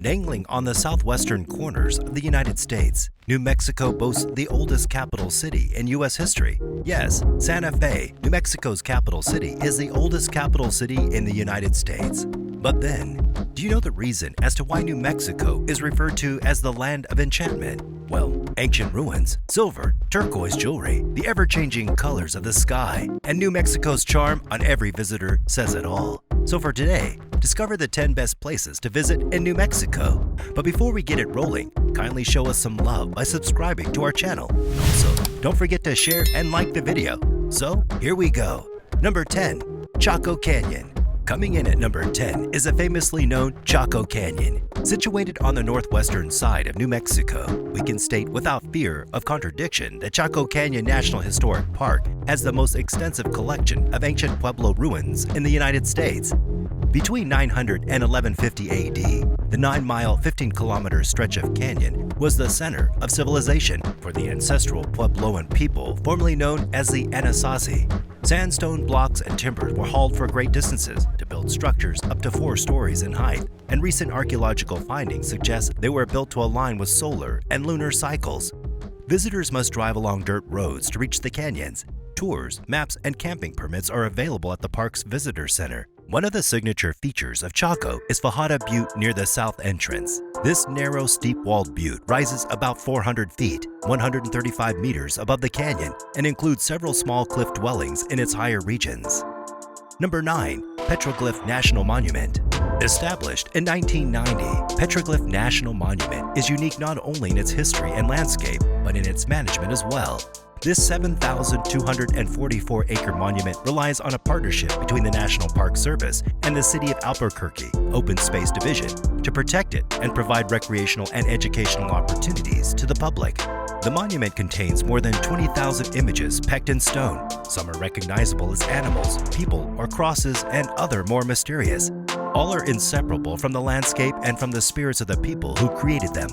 Dangling on the southwestern corners of the United States, New Mexico boasts the oldest capital city in U.S. history. Yes, Santa Fe, New Mexico's capital city, is the oldest capital city in the United States. But then, do you know the reason as to why New Mexico is referred to as the land of enchantment? Well, ancient ruins, silver, turquoise jewelry, the ever-changing colors of the sky, and New Mexico's charm on every visitor says it all. So for today, discover the 10 best places to visit in New Mexico. But before we get it rolling, kindly show us some love by subscribing to our channel. Also, don't forget to share and like the video. So, here we go. Number 10. Chaco Canyon. Coming in at number 10 is a famously known Chaco Canyon. Situated on the northwestern side of New Mexico, we can state without fear of contradiction that Chaco Canyon National Historic Park has the most extensive collection of ancient Pueblo ruins in the United States. Between 900 and 1150 AD, the 9-mile, 15-kilometer stretch of canyon was the center of civilization for the ancestral Puebloan people formerly known as the Anasazi. Sandstone blocks and timbers were hauled for great distances to build structures up to 4 stories in height, and recent archaeological findings suggest they were built to align with solar and lunar cycles. Visitors must drive along dirt roads to reach the canyons. Tours, maps, and camping permits are available at the park's visitor center. One of the signature features of Chaco is Fajada Butte near the south entrance. This narrow, steep-walled butte rises about 400 feet, 135 meters above the canyon, and includes several small cliff dwellings in its higher regions. Number 9. Petroglyph National Monument. Established in 1990, Petroglyph National Monument is unique not only in its history and landscape, but in its management as well. This 7,244-acre monument relies on a partnership between the National Park Service and the City of Albuquerque Open Space Division to protect it and provide recreational and educational opportunities to the public. The monument contains more than 20,000 images pecked in stone. Some are recognizable as animals, people, or crosses, and other more mysterious. All are inseparable from the landscape and from the spirits of the people who created them.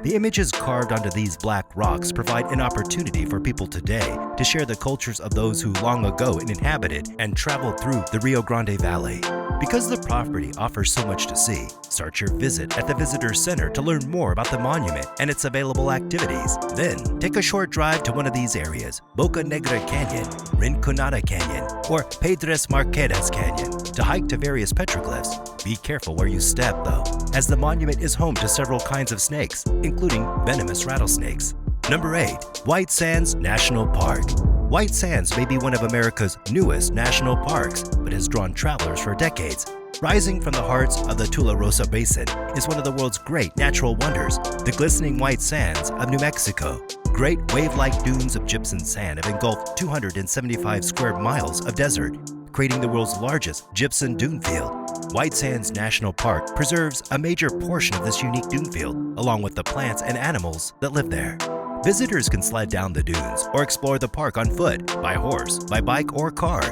The images carved onto these black rocks provide an opportunity for people today to share the cultures of those who long ago inhabited and traveled through the Rio Grande Valley. Because the property offers so much to see, start your visit at the Visitor Center to learn more about the monument and its available activities. Then, take a short drive to one of these areas: Boca Negra Canyon, Rinconada Canyon, or Piedras Marquetas Canyon, to hike to various petroglyphs. Be careful where you step, though, as the monument is home to several kinds of snakes, including venomous rattlesnakes. Number 8. White Sands National Park. White Sands may be one of America's newest national parks, but has drawn travelers for decades. Rising from the hearts of the Tularosa Basin is one of the world's great natural wonders, the glistening white sands of New Mexico. Great wave-like dunes of gypsum sand have engulfed 275 square miles of desert, creating the world's largest gypsum dune field. White Sands National Park preserves a major portion of this unique dune field, along with the plants and animals that live there. Visitors can sled down the dunes or explore the park on foot, by horse, by bike, or car.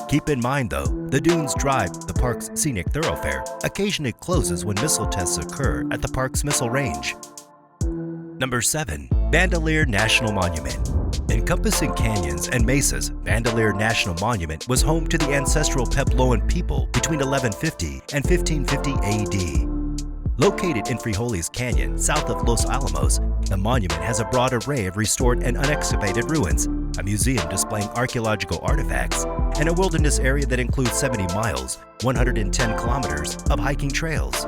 Keep in mind, though, the Dunes Drive, the park's scenic thoroughfare, occasionally closes when missile tests occur at the park's missile range. Number 7. Bandelier National Monument. Encompassing canyons and mesas, Bandelier National Monument was home to the ancestral Puebloan people between 1150 and 1550 AD. Located in Frijoles Canyon, south of Los Alamos, the monument has a broad array of restored and unexcavated ruins, a museum displaying archaeological artifacts, and a wilderness area that includes 70 miles, 110 kilometers of hiking trails.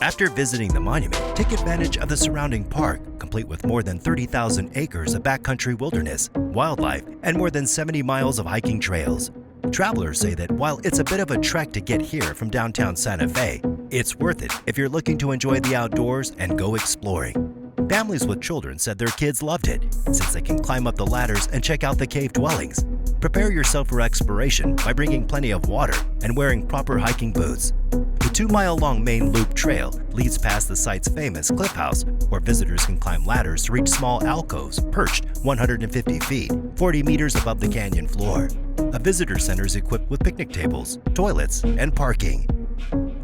After visiting the monument, take advantage of the surrounding park, complete with more than 30,000 acres of backcountry wilderness, wildlife, and more than 70 miles of hiking trails. Travelers say that while it's a bit of a trek to get here from downtown Santa Fe, it's worth it if you're looking to enjoy the outdoors and go exploring. Families with children said their kids loved it, since they can climb up the ladders and check out the cave dwellings. Prepare yourself for exploration by bringing plenty of water and wearing proper hiking boots. The 2-mile-long main loop trail leads past the site's famous cliff house, where visitors can climb ladders to reach small alcoves perched 150 feet, 40 meters above the canyon floor. A visitor center is equipped with picnic tables, toilets, and parking.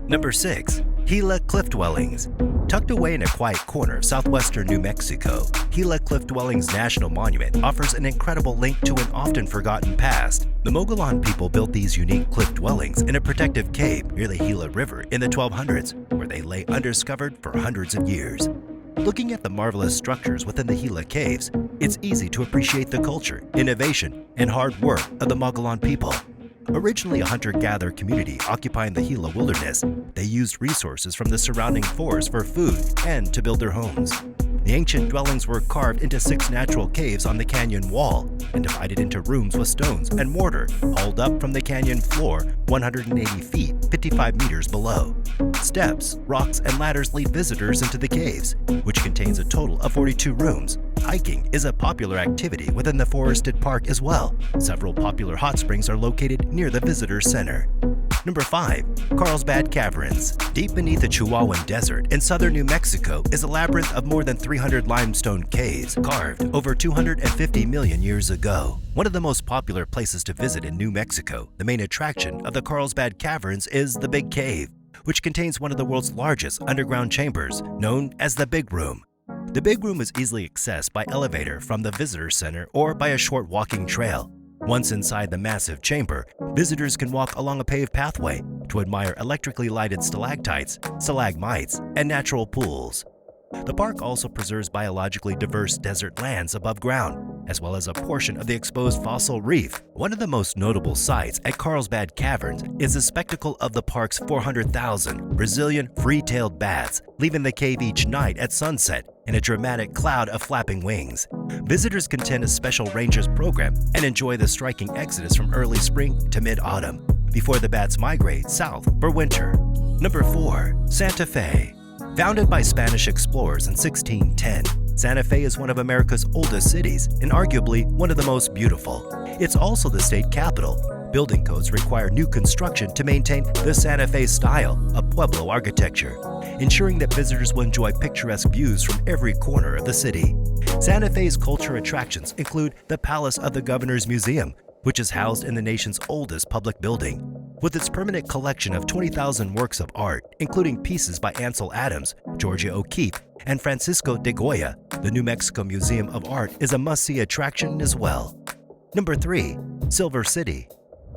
Number 6. Gila Cliff Dwellings. Tucked away in a quiet corner of southwestern New Mexico, Gila Cliff Dwellings National Monument offers an incredible link to an often forgotten past. The Mogollon people built these unique cliff dwellings in a protective cave near the Gila River in the 1200s, where they lay undiscovered for hundreds of years. Looking at the marvelous structures within the Gila caves, it's easy to appreciate the culture, innovation, and hard work of the Mogollon people. Originally a hunter-gatherer community occupying the Gila wilderness, they used resources from the surrounding forest for food and to build their homes. The ancient dwellings were carved into 6 natural caves on the canyon wall and divided into rooms with stones and mortar hauled up from the canyon floor 180 feet, 55 meters below. Steps, rocks, and ladders lead visitors into the caves, which contains a total of 42 rooms. Hiking is a popular activity within the forested park as well. Several popular hot springs are located near the visitor center. Number 5. Carlsbad Caverns. Deep beneath the Chihuahuan Desert in southern New Mexico is a labyrinth of more than 300 limestone caves carved over 250 million years ago. One of the most popular places to visit in New Mexico, the main attraction of the Carlsbad Caverns is the Big Cave, which contains one of the world's largest underground chambers, known as the Big Room. The Big Room is easily accessed by elevator from the visitor center or by a short walking trail. Once inside the massive chamber, visitors can walk along a paved pathway to admire electrically lighted stalactites, stalagmites, and natural pools. The park also preserves biologically diverse desert lands above ground, as well as a portion of the exposed fossil reef. One of the most notable sights at Carlsbad Caverns is the spectacle of the park's 400,000 Brazilian free-tailed bats leaving the cave each night at sunset in a dramatic cloud of flapping wings. Visitors can attend a special rangers program and enjoy the striking exodus from early spring to mid-autumn, before the bats migrate south for winter. Number 4. Santa Fe. Founded by Spanish explorers in 1610, Santa Fe is one of America's oldest cities and arguably one of the most beautiful. It's also the state capital. Building codes require new construction to maintain the Santa Fe style of Pueblo architecture, ensuring that visitors will enjoy picturesque views from every corner of the city. Santa Fe's culture attractions include the Palace of the Governor's Museum, which is housed in the nation's oldest public building. With its permanent collection of 20,000 works of art, including pieces by Ansel Adams, Georgia O'Keeffe, and Francisco de Goya, the New Mexico Museum of Art is a must-see attraction as well. Number 3. Silver City.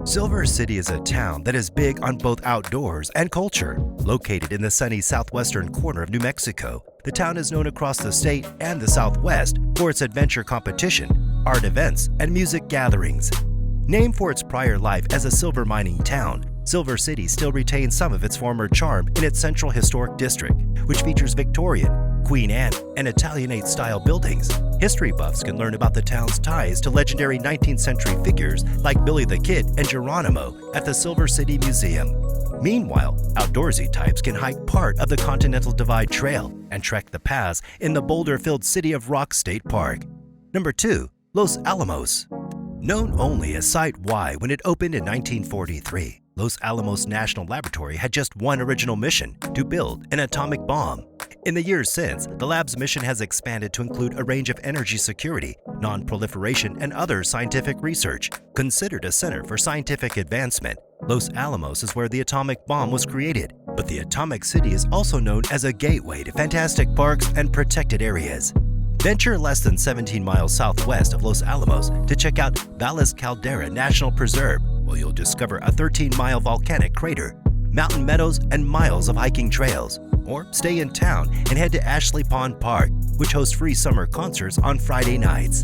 Silver City is a town that is big on both outdoors and culture. Located in the sunny southwestern corner of New Mexico, the town is known across the state and the Southwest for its adventure competition, art events, and music gatherings. Named for its prior life as a silver mining town, Silver City still retains some of its former charm in its Central Historic District, which features Victorian, Queen Anne, and Italianate-style buildings. History buffs can learn about the town's ties to legendary 19th century figures like Billy the Kid and Geronimo at the Silver City Museum. Meanwhile, outdoorsy types can hike part of the Continental Divide Trail and trek the paths in the boulder-filled City of Rock State Park. Number 2. Los Alamos. Known only as Site Y when it opened in 1943, Los Alamos National Laboratory had just one original mission: to build an atomic bomb. In the years since, the lab's mission has expanded to include a range of energy security, non-proliferation, and other scientific research. Considered a center for scientific advancement, Los Alamos is where the atomic bomb was created, but the Atomic City is also known as a gateway to fantastic parks and protected areas. Venture less than 17 miles southwest of Los Alamos to check out Valles Caldera National Preserve, where you'll discover a 13-mile volcanic crater, mountain meadows, and miles of hiking trails. Or stay in town and head to Ashley Pond Park, which hosts free summer concerts on Friday nights.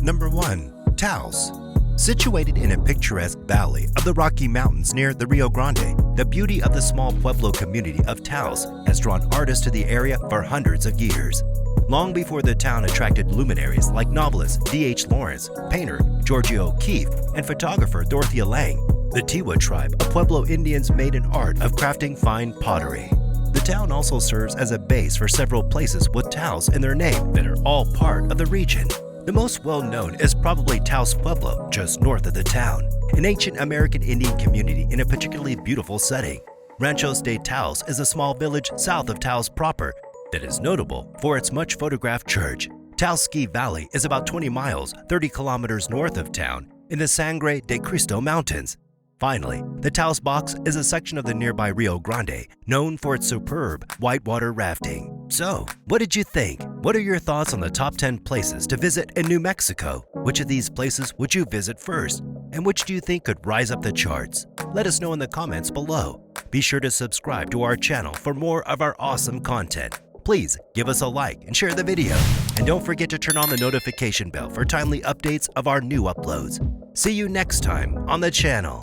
Number 1. Taos. Situated in a picturesque valley of the Rocky Mountains near the Rio Grande, the beauty of the small Pueblo community of Taos has drawn artists to the area for hundreds of years. Long before the town attracted luminaries like novelist D.H. Lawrence, painter Georgia O'Keeffe, and photographer Dorothea Lange, the Tiwa tribe of Pueblo Indians made an art of crafting fine pottery. The town also serves as a base for several places with Taos in their name that are all part of the region. The most well-known is probably Taos Pueblo, just north of the town, an ancient American Indian community in a particularly beautiful setting. Ranchos de Taos is a small village south of Taos proper that is notable for its much photographed church. Taos Ski Valley is about 20 miles, 30 kilometers north of town in the Sangre de Cristo Mountains. Finally, the Taos Box is a section of the nearby Rio Grande, known for its superb whitewater rafting. So, what did you think? What are your thoughts on the top 10 places to visit in New Mexico? Which of these places would you visit first? And which do you think could rise up the charts? Let us know in the comments below. Be sure to subscribe to our channel for more of our awesome content. Please give us a like and share the video. And don't forget to turn on the notification bell for timely updates of our new uploads. See you next time on the channel.